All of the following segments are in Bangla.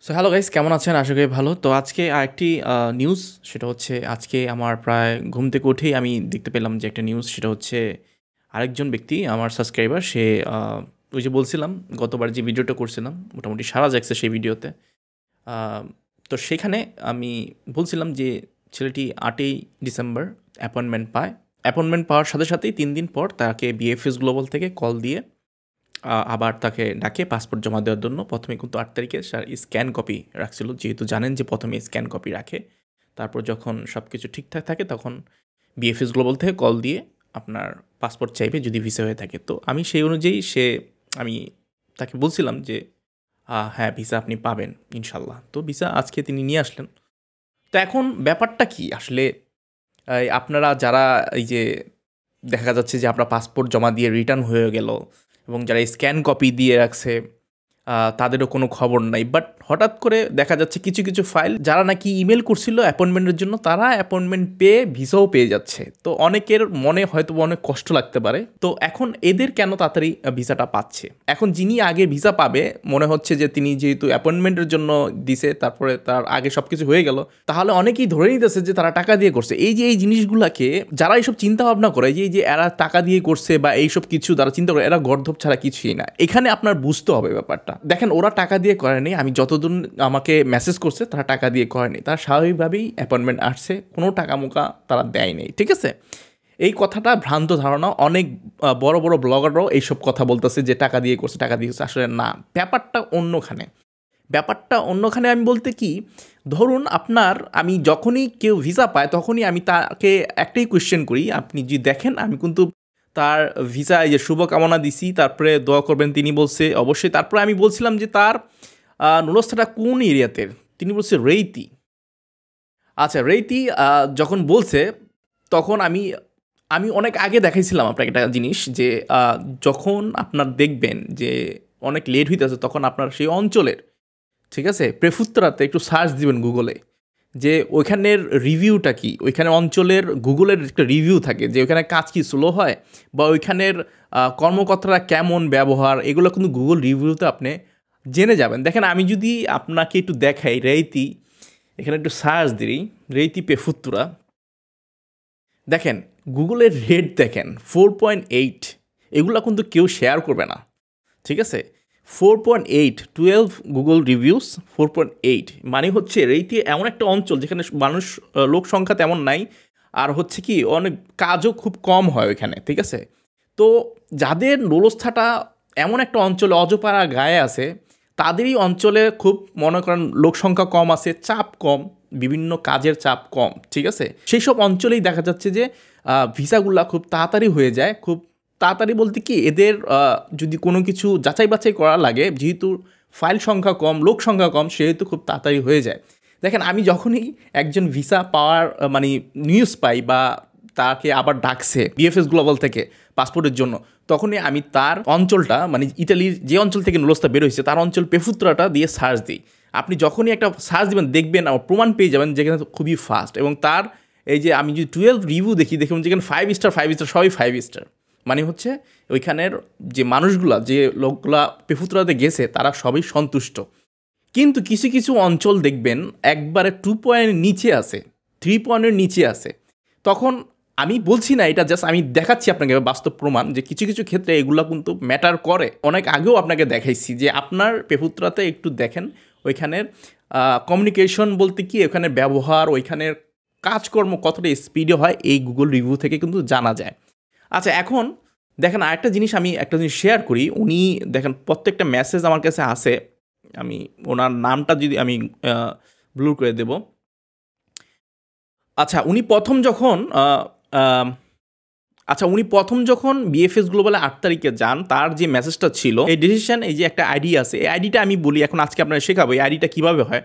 সো হ্যালো গাইস, কেমন আছেন? আশা করি ভালো। তো আজকে আরেকটি নিউজ, সেটা হচ্ছে আজকে আমার প্রায় ঘুম থেকে উঠেই আমি দেখতে পেলাম যে একটা নিউজ, সেটা হচ্ছে আরেকজন ব্যক্তি আমার সাবস্ক্রাইবার, সে ওই যে বলছিলাম গতবার যে ভিডিওটা করছিলাম মোটামুটি সারা যাচ্ছে সেই ভিডিওতে। আহ, তো সেখানে আমি বলছিলাম যে ছেলেটি 8ই ডিসেম্বর অ্যাপয়েন্টমেন্ট পায়। অ্যাপয়েন্টমেন্ট পাওয়ার সাথে সাথেই 3 দিন পর তাকে বিএফএস গ্লোবাল থেকে কল দিয়ে আবার তাকে ডাকে পাসপোর্ট জমা দেওয়ার জন্য। প্রথমে কিন্তু 8 তারিখে স্ক্যান কপি রাখছিল, যেহেতু জানেন যে প্রথমে স্ক্যান কপি রাখে, তারপর যখন সব কিছু ঠিকঠাক থাকে তখন বিএফএস গ্লোবাল থেকে কল দিয়ে আপনার পাসপোর্ট চাইবে যদি ভিসা হয়ে থাকে। তো আমি সেই অনুযায়ী আমি তাকে বলছিলাম যে হ্যাঁ, ভিসা আপনি পাবেন ইনশাল্লাহ। তো ভিসা আজকে তিনি নিয়ে আসলেন। তো এখন ব্যাপারটা কি আসলে, আপনারা যারা এই যে দেখা যাচ্ছে যে আপনার পাসপোর্ট জমা দিয়ে রিটার্ন হয়ে গেল এবং যারা স্ক্যান কপি দিয়ে রাখছে তাদেরও কোনো খবর নাই, বাট হঠাৎ করে দেখা যাচ্ছে কিছু কিছু ফাইল যারা নাকি ইমেল করছিল অ্যাপয়েন্টমেন্টের জন্য, তারা অ্যাপয়েন্টমেন্ট পেয়ে ভিসাও পেয়ে যাচ্ছে। তো অনেকের মনে হয়তো অনেক কষ্ট লাগতে পারে। তো এখন এদের কেন তাড়াতাড়ি ভিসাটা পাচ্ছে? এখন যিনি আগে ভিসা পাবে, মনে হচ্ছে যে তিনি যেহেতু অ্যাপয়েন্টমেন্টের জন্য দিছে, তারপরে তার আগে সব কিছু হয়ে গেল, তাহলে অনেকেই ধরে নিতেছে যে তারা টাকা দিয়ে করছে। এই যে এই জিনিসগুলাকে যারা এইসব চিন্তা ভাবনা করে, যে এরা টাকা দিয়ে করছে বা এইসব কিছু তারা চিন্তা করে, এরা গর্ধব ছাড়া কিছুই না। এখানে আপনার বুঝতে হবে ব্যাপারটা। দেখেন, ওরা টাকা দিয়ে করেনি, আমি যতদূর আমাকে মেসেজ করছে তারা টাকা দিয়ে করেনি, তারা স্বাভাবিকভাবেই অ্যাপয়েন্টমেন্ট আসছে, কোনো টাকা মোকা তারা দেয়নি, ঠিক আছে? এই কথাটা ভ্রান্ত ধারণা। অনেক বড় বড় ব্লগাররাও এইসব কথা বলতেছে যে টাকা দিয়ে করছে, টাকা দিয়ে করছে। আসলে না, ব্যাপারটা অন্যখানে। ব্যাপারটা অন্যখানে আমি বলতে কি, ধরুন আমি যখনই কেউ ভিসা পায় তখনই আমি তাকে একটাই কোয়েশ্চেন করি, আপনি যদি দেখেন আমি কিন্তু তার ভিসা এই যে শুভকামনা দিছি, তারপরে দোয়া করবেন তিনি বলছে অবশ্যই। তারপরে আমি বলছিলাম যে তার নুরস্থাটা কোন এরিয়াতে, তিনি বলছে রেইতি। আচ্ছা, রেইতি যখন বলছে তখন আমি আমি অনেক আগে দেখাইছিলাম আপনাকে একটা জিনিস, যে যখন আপনার দেখবেন যে অনেক লেট হইতেছে, তখন আপনার সেই অঞ্চলের, ঠিক আছে, প্রেফুত্তরাতে একটু সার্চ দিবেন গুগলে, যে ওইখানের রিভিউটা কি, ওইখানে অঞ্চলের গুগলের একটা রিভিউ থাকে যে ওইখানে কাজ কি স্লো হয় বা ওইখানের কর্মকর্তারা কেমন ব্যবহার, এগুলো কিন্তু গুগল রিভিউতে আপনি জেনে যাবেন। দেখেন, আমি যদি আপনাকে একটু দেখাই রেইতি, এখানে একটু সার্চ দিই রেইতি পেফুত্তুরা, দেখেন গুগলের রেট দেখেন 4.8। এগুলো কিন্তু কেউ শেয়ার করবে না, ঠিক আছে? 4.8, 12 গুগল রিভিউস, 4.8 মানে হচ্ছে রেইতি এমন একটা অঞ্চল যেখানে লোক সংখ্যা তেমন নাই, আর হচ্ছে কি অনেক কাজও খুব কম হয় ওইখানে, ঠিক আছে? তো যাদের নুরস্থাটা এমন একটা অঞ্চলে অজপাড়া গায়ে আছে, তাদেরই অঞ্চলে খুব মনে করেন লোক সংখ্যা কম আছে, চাপ কম, বিভিন্ন কাজের চাপ কম, ঠিক আছে? সেই সব অঞ্চলেই দেখা যাচ্ছে যে ভিসাগুলা খুব তাড়াতাড়ি হয়ে যায়। খুব তাড়াতাড়ি বলতে কি, এদের যদি কোনো কিছু যাচাই বাছাই করা লাগে, যেহেতু ফাইল সংখ্যা কম, লোক সংখ্যা কম, সেহেতু খুব তাড়াতাড়ি হয়ে যায়। দেখেন, আমি যখনই একজন ভিসা পাওয়ার মানে নিউজ পাই বা তাকে আবার ডাকছে বিএফএস গ্লোবাল থেকে পাসপোর্টের জন্য, তখনই আমি তার অঞ্চলটা, মানে ইতালির যে অঞ্চল থেকে নুরস্তা বের হয়েছে তার অঞ্চল পেফুত্রাটা দিয়ে সার্চ দিই। আপনি যখনই একটা সার্চ দিবেন দেখবেন আমার প্রমাণ পেয়ে যাবেন যেখানে খুবই ফাস্ট। এবং তার এই যে আমি যদি 12 রিভিউ দেখি, দেখুন যেখানে 5 স্টার, 5 স্টার, সবই 5 স্টার। মানে হচ্ছে ওইখানের যে মানুষগুলা, যে লোকগুলা পেফুত্রাতে গেছে, তারা সবই সন্তুষ্ট। কিন্তু কিছু কিছু অঞ্চল দেখবেন একবারে 2 পয়েন্ট নিচে আছে, 3 পয়েন্টের নিচে আছে। তখন আমি বলছি না এটা, জাস্ট আমি দেখাচ্ছি আপনাকে বাস্তব প্রমাণ যে কিছু কিছু ক্ষেত্রে এগুলো কিন্তু ম্যাটার করে। অনেক আগেও আপনাকে দেখাইছি যে আপনার পেফুত্রাতে একটু দেখেন ওইখানের কমিউনিকেশন বলতে কি, ওইখানের ব্যবহার, ওইখানের কাজকর্ম কতটা স্পিডে হয়, এই গুগল রিভিউ থেকে কিন্তু জানা যায়। আচ্ছা, এখন দেখেন আরেকটা জিনিস, আমি একটা জিনিস শেয়ার করি। উনি দেখেন প্রত্যেকটা মেসেজ আমার কাছে আসে, আমি ওনার নামটা যদি আমি ব্লু করে দেব। আচ্ছা, উনি প্রথম যখন বিএফএস গ্লোবালে 8 তারিখে যান, তার যে মেসেজটা ছিল এই ডিসিশন, এই যে একটা আইডি আছে, এই আইডিটা আমি বলি এখন আজকে আপনারা শেখাবো এই আইডিটা কীভাবে হয়।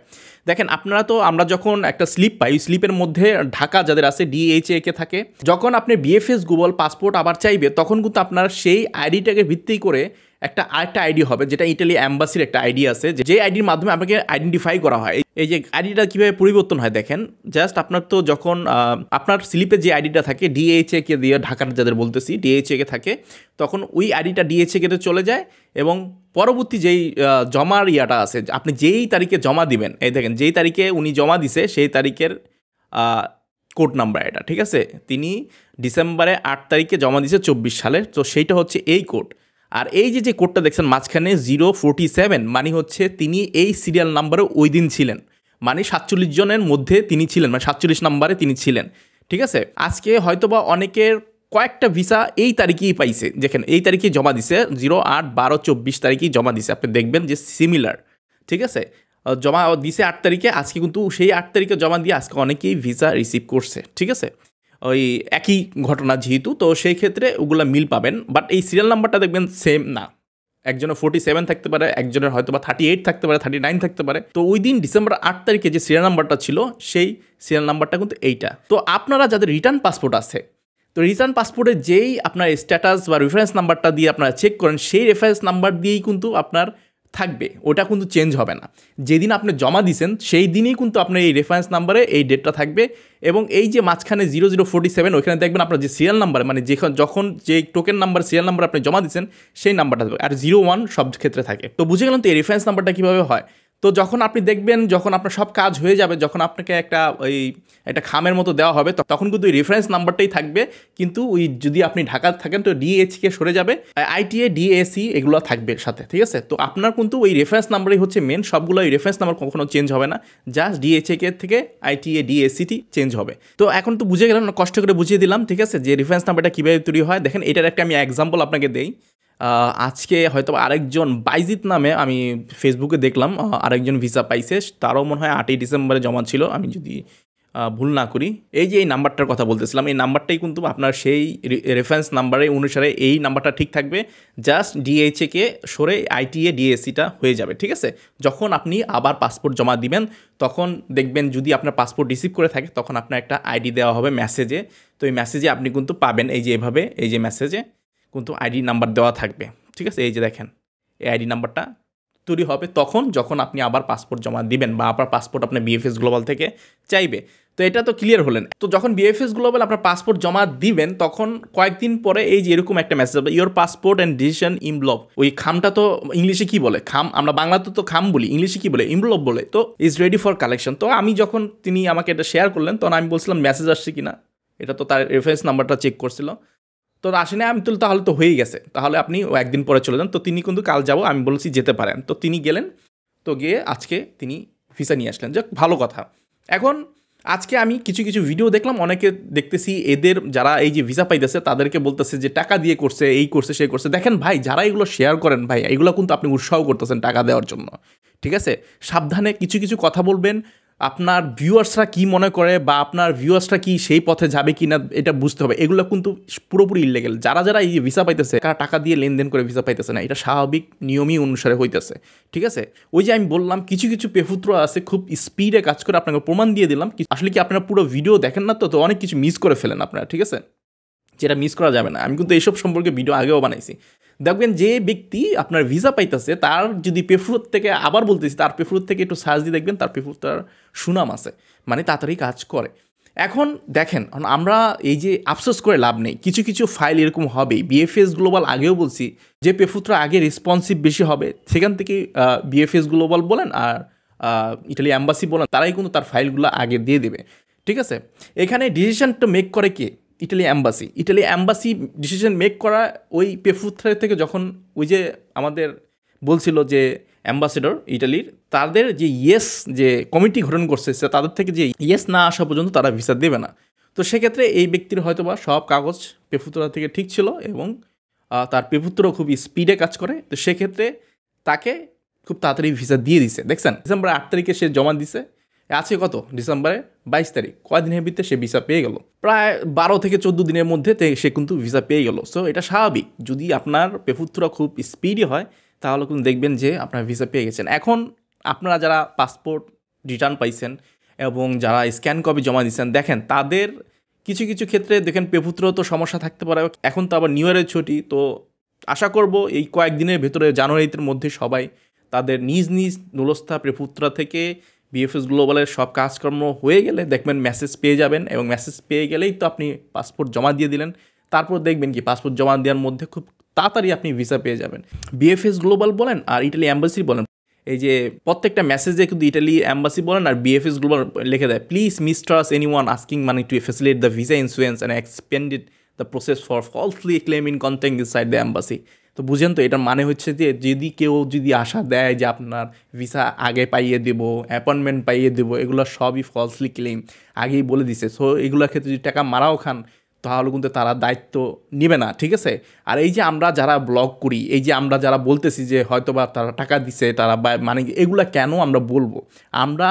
দেখেন, আমরা যখন একটা স্লিপ পাই, স্লিপের মধ্যে ঢাকা যাদের আছে DHA থাকে, যখন আপনি বিএফএস গ্লোবাল পাসপোর্ট আবার চাইবে, তখন কিন্তু আপনার সেই আইডিটাকে ভিত্তি করে একটা আরেকটা আইডি হবে, যেটা ইটালি অ্যাম্বাসির একটা আইডি আছে, যে আইডির মাধ্যমে আপনাকে আইডেন্টিফাই করা হয়। এই যে আইডিটা কীভাবে পরিবর্তন হয় দেখেন, জাস্ট আপনার তো যখন আপনার স্লিপে যে আইডিটা থাকে ডিএইচএ কে দিয়ে, ঢাকার যাদের বলতেছি ডিএইচএ কে থাকে, তখন ওই আইডিটা ডিএইচএ কে চলে যায় এবং পরবর্তী যেই জমার ইয়াটা আছে, আপনি যেই তারিখে জমা দিবেন, এই দেখেন যেই তারিখে উনি জমা দিছে সেই তারিখের কোড নাম্বার এটা, ঠিক আছে। তিনি ডিসেম্বরে 8 তারিখে জমা দিয়েছে 24 সালের, তো সেইটা হচ্ছে এই কোড। আর এই যে কোডটা দেখছেন মাঝখানে 047, মানে হচ্ছে তিনি এই সিরিয়াল নাম্বারে ওই দিন ছিলেন, মানে 47 জনের মধ্যে তিনি ছিলেন, মানে 47 নাম্বারে তিনি ছিলেন, ঠিক আছে। আজকে হয়তোবা অনেকের কয়েকটা ভিসা এই তারিখেই পাইছে, দেখেন এই তারিখে জমা দিছে, 08-12-24 তারিখেই জমা দিছে, আপনি দেখবেন যে সিমিলার, ঠিক আছে। জমা দিছে 8 তারিখে, আজকে কিন্তু সেই 8 তারিখে জমা দিয়ে আজকে অনেকেই ভিসা রিসিভ করছে, ঠিক আছে। ওই একই ঘটনা যেহেতু, তো সেই ক্ষেত্রে ওগুলো মিল পাবেন, বাট এই সিরিয়াল নাম্বারটা দেখবেন সেম না, একজনের 47 থাকতে পারে, একজনের হয়তো বা 38 থাকতে পারে, 39 থাকতে পারে। তো ওই দিন ডিসেম্বর 8 তারিখে যে সিরিয়াল নাম্বারটা ছিল সেই সিরিয়াল নাম্বারটা কিন্তু এইটা। তো আপনারা যাদের রিটার্ন পাসপোর্ট আছে, তো রিটার্ন পাসপোর্টে যেই আপনার স্ট্যাটাস বা রেফারেন্স নাম্বারটা দিয়ে আপনারা চেক করেন, সেই রেফারেন্স নাম্বার দিয়েই কিন্তু আপনার থাকবে, ওটা কিন্তু চেঞ্জ হবে না। যেদিন আপনি জমা দিয়েছেন সেই দিনই কিন্তু আপনার এই রেফারেন্স নাম্বারে এই ডেটটা থাকবে, এবং এই যে মাঝখানে 0047 ওইখানে দেখবেন আপনার যে সিরিয়াল নাম্বার, মানে যখন যে টোকেন নাম্বার সিরিয়াল নাম্বার আপনি জমা দিচ্ছেন সেই নাম্বারটা থাকবে, আর 01 সব ক্ষেত্রে থাকে। তো বুঝে গেলাম তো এই রেফারেন্স নাম্বারটা কীভাবে হয়। তো যখন আপনি দেখবেন, যখন আপনার সব কাজ হয়ে যাবে, যখন আপনাকে একটা খামের মতো দেওয়া হবে, তখন কিন্তু ওই রেফারেন্স নাম্বারটাই থাকবে, কিন্তু ওই যদি আপনি ঢাকা থাকেন তো ডিএইচকে সরে যাবে, আইটিএ ডিএসি এগুলো থাকবে সাথে, ঠিক আছে। তো আপনার কিন্তু ওই রেফারেন্স নাম্বারই হচ্ছে মেন, সবগুলো ওই রেফারেন্স নাম্বার কখনো চেঞ্জ হবে না, জাস্ট ডিএইচকে থেকে আইটিএ ডিএসিটি চেঞ্জ হবে। তো এখন তো বুঝে গেলাম, কষ্ট করে বুঝিয়ে দিলাম, ঠিক আছে, যে রেফারেন্স নাম্বারটা কীভাবে তৈরি হয়। দেখেন এটার একটা আমি এক্সাম্পল আপনাকে দেই। আজকে হয়তো আরেকজন বাইজিৎ নামে আমি ফেসবুকে দেখলাম আরেকজন ভিসা পাইছে, তারও মনে হয় 8ই ডিসেম্বরে জমা ছিল, আমি যদি ভুল না করি। এই যে এই নাম্বারটার কথা বলতেছিলাম, এই নাম্বারটাই কিন্তু আপনার সেই রেফারেন্স নাম্বারে অনুসারে এই নাম্বারটা ঠিক থাকবে, জাস্ট ডিএইচএকে সরে আইটিএ ডিএসসিটা হয়ে যাবে, ঠিক আছে। যখন আপনি আবার পাসপোর্ট জমা দিবেন তখন দেখবেন যদি আপনার পাসপোর্ট রিসিভ করে থাকে, তখন আপনার একটা আইডি দেওয়া হবে মেসেজে। তো এই মেসেজে আপনি কিন্তু পাবেন এই যে এভাবে, এই যে মেসেজে কিন্তু আইডি নাম্বার দেওয়া থাকবে, ঠিক আছে। এই যে দেখেন এই আইডি নাম্বারটা তৈরি হবে তখন যখন আপনি আবার পাসপোর্ট জমা দিবেন, বা আপনার পাসপোর্ট আপনার বিএফএস গ্লোবাল থেকে চাইবে। তো এটা তো ক্লিয়ার হলেন। তো যখন বিএফএস গ্লোবাল আপনার পাসপোর্ট জমা দিবেন, তখন কয়েকদিন পরে এই যে এরকম একটা মেসেজ হবে, ইওর পাসপোর্ট অ্যান্ড ডিসিশন ইমব্লভ। ওই খামটা তো ইংলিশে কি বলে, খাম, আমরা বাংলাতে তো খাম বলি, ইংলিশে কি বলে, ইমব্লভ বলে। তো ইজ রেডি ফর কালেকশন। তো আমি যখন তিনি আমাকে এটা শেয়ার করলেন, তখন আমি বলছিলাম মেসেজ আসছে কিনা, এটা তো তার রেফারেন্স নাম্বারটা চেক করছিল, তো আসেনি। আমি তো তাহলে তো হয়েই গেছে, তাহলে আপনি একদিন পরে চলে যান। তো তিনি কিন্তু কাল যাব, আমি বলেছি যেতে পারেন, তো তিনি গেলেন। তো গিয়ে আজকে তিনি ভিসা নিয়ে আসলেন, যাক ভালো কথা। এখন আজকে আমি কিছু কিছু ভিডিও দেখলাম, অনেকে দেখতেছি এদের যারা এই যে ভিসা পাইতেছে তাদেরকে বলতেছে যে টাকা দিয়ে করছে, এই করছে, সেই করছে। দেখেন ভাই, যারা এগুলো শেয়ার করেন ভাই, এগুলো কিন্তু আপনি উৎসাহ করতেছেন টাকা দেওয়ার জন্য, ঠিক আছে। সাবধানে কিছু কিছু কথা বলবেন, আপনার ভিউয়ার্সরা কি মনে করে বা আপনার ভিউয়ার্সরা কি সেই পথে যাবে কি না এটা বুঝতে হবে। এগুলো কিন্তু পুরোপুরি ইল্লিগেল। যারা যারা এই ভিসা পাইতেছে তারা টাকা দিয়ে লেনদেন করে ভিসা পাইতেছে না, এটা স্বাভাবিক নিয়মই অনুসারে হইতেছে, ঠিক আছে। ওই যে আমি বললাম কিছু কিছু পেফুত্র আছে খুব স্পিডে কাজ করে, আপনাকে প্রমাণ দিয়ে দিলাম। আসলে কি আপনারা পুরো ভিডিও দেখেন না, তো অনেক কিছু মিস করে ফেলেন আপনারা, ঠিক আছে, যেটা মিস করা যাবে না। আমি কিন্তু এইসব সম্পর্কে ভিডিও আগেও বানাইছি। দেখবেন যে ব্যক্তি আপনার ভিসা পাইতেছে তার যদি পেফ্রুট থেকে, আবার বলতেছি, তার পেফ্রুট থেকে একটু সার্চ দিয়ে দেখবেন তার পেফ্রুট তার সুনাম আছে, মানে তাড়াতাড়ি কাজ করে। এখন দেখেন আমরা এই যে আফসোস করে লাভ নেই, কিছু কিছু ফাইল এরকম হবেই। বিএফএস গ্লোবাল আগেও বলছি যে পেফ্রুটরা আগে রেসপন্সিভ বেশি হবে, সেখান থেকে বিএফএস গ্লোবাল বলেন আর ইটালি অ্যাম্বাসি বলেন, তারাই কিন্তু তার ফাইলগুলো আগে দিয়ে দেবে, ঠিক আছে। এখানে ডিসিশনটা মেক করে কে? Italy embassy. Italy embassy decision make করা ওই পেফুত্রে থেকে, যখন ওই যে আমাদের বলছিল যে অ্যাম্বাসেডর ইটালির, তাদের যে ইয়েস যে কমিটি গঠন করছে, তাদের থেকে যে ইয়েস না আসা পর্যন্ত তারা ভিসা দেবে না। তো সেক্ষেত্রে এই ব্যক্তির হয়তোবা সব কাগজ পেফুত্রা থেকে ঠিক ছিল এবং তার পেফুত্রও খুব স্পিডে কাজ করে, তো সেক্ষেত্রে তাকে খুব তাড়াতাড়ি ভিসা দিয়ে দিছে। দেখছেন ডিসেম্বর 8 তারিখে সে জমা দিছে, আছে কত ডিসেম্বরে 22 তারিখ, কয়দিনের ভিতরে সে ভিসা পেয়ে গেল, প্রায় 12 থেকে 14 দিনের মধ্যে সে কিন্তু ভিসা পেয়ে গেল। সো এটা স্বাভাবিক, যদি আপনার পেফুত্রা খুব স্পিডি হয় তাহলে কিন্তু দেখবেন যে আপনার ভিসা পেয়ে গেছেন। এখন আপনারা যারা পাসপোর্ট রিটার্ন পাইছেন এবং যারা স্ক্যান কপি জমা দিচ্ছেন, দেখেন তাদের কিছু কিছু ক্ষেত্রে দেখেন পেফুত্র তো সমস্যা থাকতে পারে। এখন তো আবার নিউ ইয়ারের ছুটি, তো আশা করব এই কয়েকদিনের ভেতরে জানুয়ারির মধ্যে সবাই তাদের নিজ নিজ নুলস্থা প্রেপুত্রা থেকে বিএফএস গ্লোবালের সব কাজকর্ম হয়ে গেলে দেখবেন মেসেজ পেয়ে যাবেন, এবং মেসেজ পেয়ে গেলেই তো আপনি পাসপোর্ট জমা দিয়ে দিলেন। তারপর দেখবেন কি পাসপোর্ট জমা দেওয়ার মধ্যে খুব তাড়াতাড়ি আপনি ভিসা পেয়ে যাবেন। বিএফএস গ্লোবাল বলেন আর ইটালি অ্যাম্বাসি বলেন, এই যে প্রত্যেকটা মেসেজে কিন্তু ইটালি অ্যাম্বাসি বলেন আর বিএফএস গ্লোবাল লিখে দেয়, please মিস্ট্রাস্ট anyone asking money to facilitate the visa insurance and expended the process for falsely claiming content inside the embassy. তো বুঝেন তো, এটার মানে হচ্ছে যে যদি কেউ যদি আশা দেয় যে আপনার ভিসা আগে পাইয়ে দেবো, অ্যাপয়েন্টমেন্ট পাইয়ে দেবো, এগুলো সবই ফলসলি ক্লেম, আগেই বলে দিছে। সো এগুলোর ক্ষেত্রে যদি টাকা মারাও খান তাহলে কিন্তু তারা দায়িত্ব নেবে না, ঠিক আছে। আর এই যে আমরা যারা ব্লগ করি, এই যে আমরা যারা বলতেছি যে হয়তোবা তারা টাকা দিছে, তারা মানে এগুলা কেন আমরা বলবো? আমরা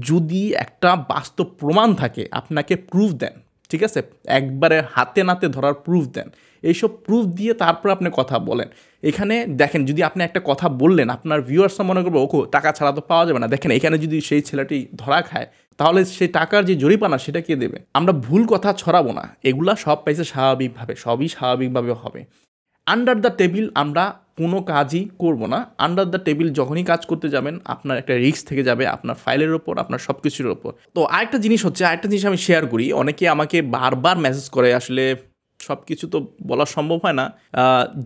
যদি একটা বাস্তব প্রমাণ থাকে, আপনাকে প্রুফ দেন, ঠিক আছে, একবারে হাতে নাতে ধরার প্রুফ দেন, এইসব প্রুফ দিয়ে তারপর আপনি কথা বলেন। এখানে দেখেন, যদি আপনি একটা কথা বললেন, আপনার ভিউয়ার্সরা মনে করবে ওকে টাকা ছাড়া তো পাওয়া যাবে না। দেখেন এখানে যদি সেই ছেলেটি ধরা খায় তাহলে সেই টাকার যে জরিমানা সেটা কে দেবে? আমরা ভুল কথা ছড়াবো না, এগুলা সব পাইছে স্বাভাবিকভাবে, সবই স্বাভাবিকভাবে হবে। আন্ডার দ্য টেবিল আমরা কোনো কাজই করব না। আন্ডার দ্য টেবিল যখনই কাজ করতে যাবেন আপনার একটা রিস্ক থেকে যাবে আপনার ফাইলের ওপর, আপনার সব কিছুর ওপর। তো আরেকটা জিনিস আমি শেয়ার করি, অনেকে আমাকে বারবার মেসেজ করে, আসলে সব কিছু তো বলা সম্ভব হয় না।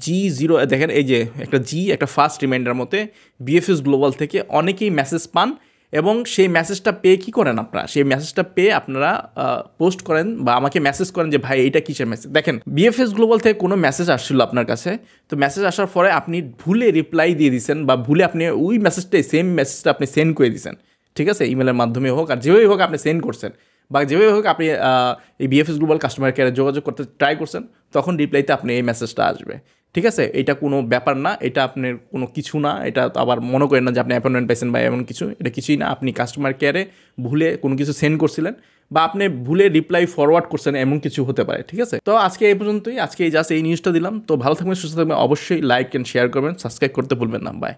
G0 দেখেন, এই যে একটা একটা ফার্স্ট রিমাইন্ডার মতে বিএফএস গ্লোবাল থেকে অনেকেই মেসেজ পান, এবং সেই মেসেজটা পেয়ে কী করেন আপনারা, সেই মেসেজটা পেয়ে আপনারা পোস্ট করেন বা আমাকে মেসেজ করেন যে ভাই এইটা কিসের মেসেজ। দেখেন বিএফএস গ্লোবাল থেকে কোনো মেসেজ আসছিল আপনার কাছে, তো মেসেজ আসার পরে আপনি ভুলে রিপ্লাই দিয়ে দিয়েছেন বা ভুলে আপনি ওই সেম মেসেজটা আপনি সেন্ড করে দিয়েছেন, ঠিক আছে, ইমেলের মাধ্যমে হোক আর যেভাবেই হোক আপনি সেন্ড করছেন, বা যেভাবে হোক আপনি এই বিএফএস গ্লোবাল কাস্টমার কেয়ারে যোগাযোগ করতে ট্রাই করছেন, তখন রিপ্লাইতে আপনি এই মেসেজটা আসবে, ঠিক আছে। এটা কোনো ব্যাপার না, এটা আপনার কোনো কিছু না, এটা আবার মনে করেন না যে আপনি অ্যাপয়েন্টমেন্ট পাইছেন বা এমন কিছু, এটা কিছুই না। আপনি কাস্টমার কেয়ারে ভুলে কোনো কিছু সেন্ড করছিলেন বা আপনি ভুলে রিপ্লাই ফরওয়ার্ড করছেন, এমন কিছু হতে পারে, ঠিক আছে। তো আজকে এই পর্যন্তই, আজকে এই জাস্ট এই নিউজটা দিলাম। তো ভালো থাকবেন, সুস্থ থাকবেন, অবশ্যই লাইক অ্যান্ড শেয়ার করবেন, সাবস্ক্রাইব করতে ভুলবেন না। বাই।